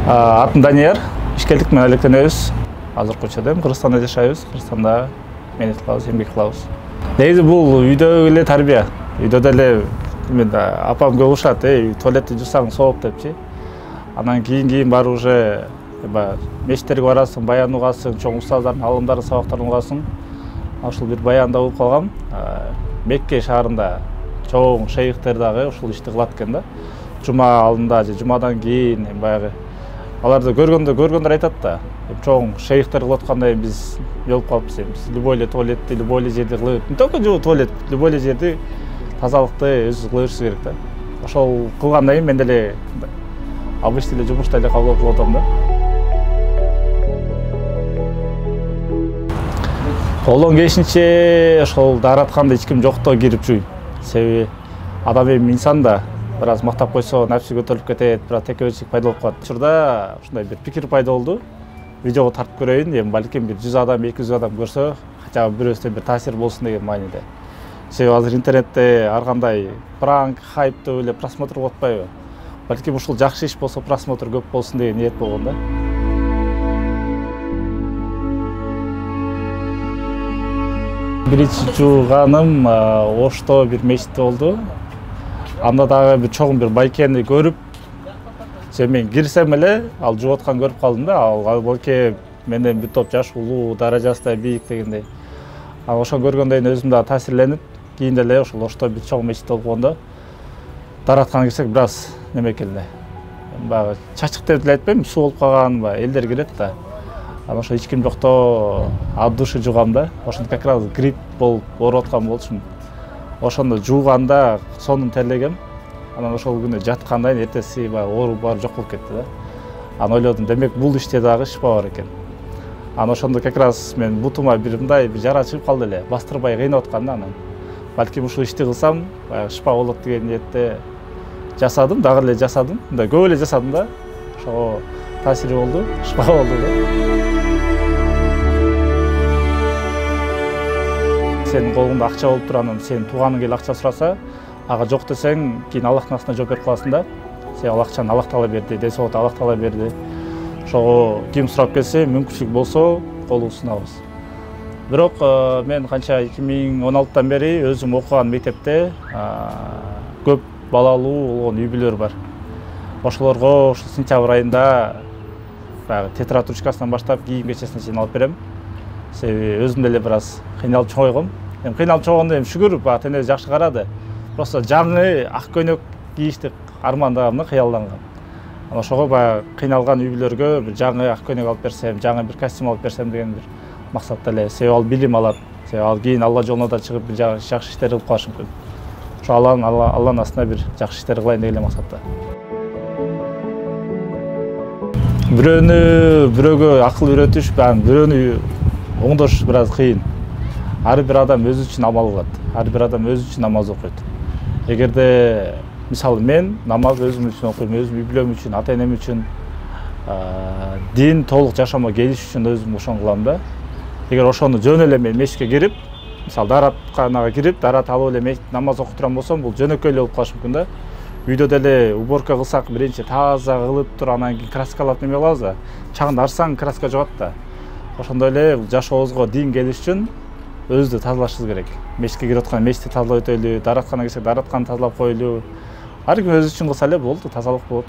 Атым Данияр, ишкерлик менен алектенебиз. Азыркы учурда Кыргызстанда жашайбыз. Кыргызстанда менет кылабыз, эмгек кылабыз. Негизи бул үйдө эле тарбия. Үйдө деле мен апам көп ушат, туалетти жусаң сооп депчи. Анан кийин баары уже мечиттерге барасың, баян угасың, чоң устаздардын алымдарын, сабактарын угасың. Ушул бир баянда болуп калгам. Мекке шаарында чоң шейхтер дагы ушул ишти кылат экен да. Жума алдында же жумадан кийин баягы аларды көргөндөр айтат да. Чоң шейхтер кылып аткандай биз болуп калыппыз. Биз любой эле туалетти, любой эле жерди кылып, не только туалет, любой эле жерди тазалыкты өзүбүз кыла беришибиз керек да. Ошол кылгандан кийин мен деле обычный эле жумушта эле кабыл кылып атам да. Колдон келишинче ошол дааратканда эч ким жоктоо кирип жүрүйм. Себеби адам эми инсан да, бир аз мактап койсо нафси көтөрүлүп кетет, бирок текеберчилик пайда болуп калат. Учурда ушундай бир пикир пайда болду. Видеого тартып көрөйүн, эми балким бир 100 адам, 200 адам көрсө, хотя бы бирөөсүнө бир таасир болсун деген мааниде. Себеби азыр интернетте ар кандай пранк, хайп деп эле просмотр болуп атпайбы? Балким ушул жакшы иш болсо просмотр көп болсун деген ниет болгон да. Биринчи жууганым Ошто бир мечитте болду. Анда дагы бир чоң бир байкени көрүп, мен кирсем эле ал жууп атканын көрүп калдым да. Ал байке менден бир топ жаш улуу, даражасы да бийик дегендей. Ошону көргөндөн кийин өзүм дагы таасирленип, кийин деле ошол Ошто бир чоң мечит болгондо даратканга кирсек бир аз неме экен эле. Баягы чачык деп деле айтпайм, суу болуп калган, элдер кирет да. Анан ошо эч ким жокто от души жуугам да. Ошондо как раз грипп болуп ооруп аткан болчумун. Ошондо жууганда сонун терлегем. Анан ошол күнү жаткандан кийин эртеси баягы оору баары жок болуп кетти да. Анан ойлодум, демек бул иште дагы шифа бар экен. Анан ошондо как раз мен бутума бир мындай бир жара чыгып калды эле. Бастырбай кыйнап аткан да анан. Балким ушул ишти кылсам, баягы шифа болот деген ниетте жасадым, дагы эле жасадым. Мындай көп эле жасадым да. Ошого таасири болду, шифа болду да. Сенин колуңда акча болуп туранын, сенин тууганың келип акча сураса, ага жок десең, кийин Аллахтын астына жооп берип каласың да. Сен ал акчаны Аллах таала берди, ден соолукту Аллах таала берди. Ошого ким сурап келсе, мүмкүнчүлүк болсо колубузду сунабыз. Бирок мен канча 2016 бери өзүм окуган мектепте көп балалуу болгон үй-бүлөр бар. Ошолорго ошол сентябрь айында баягы тетрадь ручкасынан баштап кийим-кечесине чейин алып берем. Себеби өзүм деле бир аз кыйналып чоңойгом. Эми кыйналып чоңойгондо эми шүгүр тенебиз жакшы карады. Просто жаңы ак көйнөк кийишти армандагам да, кыялдангам. Анан ошого баягы кыйналган үй-бүлөргө бир жаңы ак көйнөк алып берсем, жаңы бир костюм алып берсем деген бир максатта эле. Себеби ал билим алат. Себеби ал кийин Алла жолуна да чыгып бир жакшы иштер кылып калышы мүмкүн. Ошо Алланын астына бир жакшы иштер кылайын деген максатта. Бирөөгө акыл үйрөтүш, бирөөнү оңдош бир аз кыйын. Ар бир адам өзү үчүн амал кылат. Ар бир адам өзү үчүн намаз окуйт. Эгерде мисалы мен намаз өзүм үчүн окуйм, өзүм үй-бүлөм үчүн, ата-энем үчүн, дин толук жашомо келиш үчүн өзүм ошону кылам да. Эгер ошону жөн эле мен мешитке кирип, мисалы дааратканага кирип, дарат алып эле намаз окуп турам болсом, бул жөнөкөй эле болуп калышы мүмкүн да. Үйдө деле уборка кылсак, биринчи таза кылып туруп, анан кийин краскалап неме кылабыз да. Чагын арсаң краска жогот да. Ошондой эле жашообузга дин келиш үчүн өзүбүздү тазалашыбыз керек. Мешитке кирип атканда мешитти тазалап өтөлү, дааратканга келсек дааратканы тазалап коелу. Ар ким өзү үчүн кылса эле болду, тазалык болот.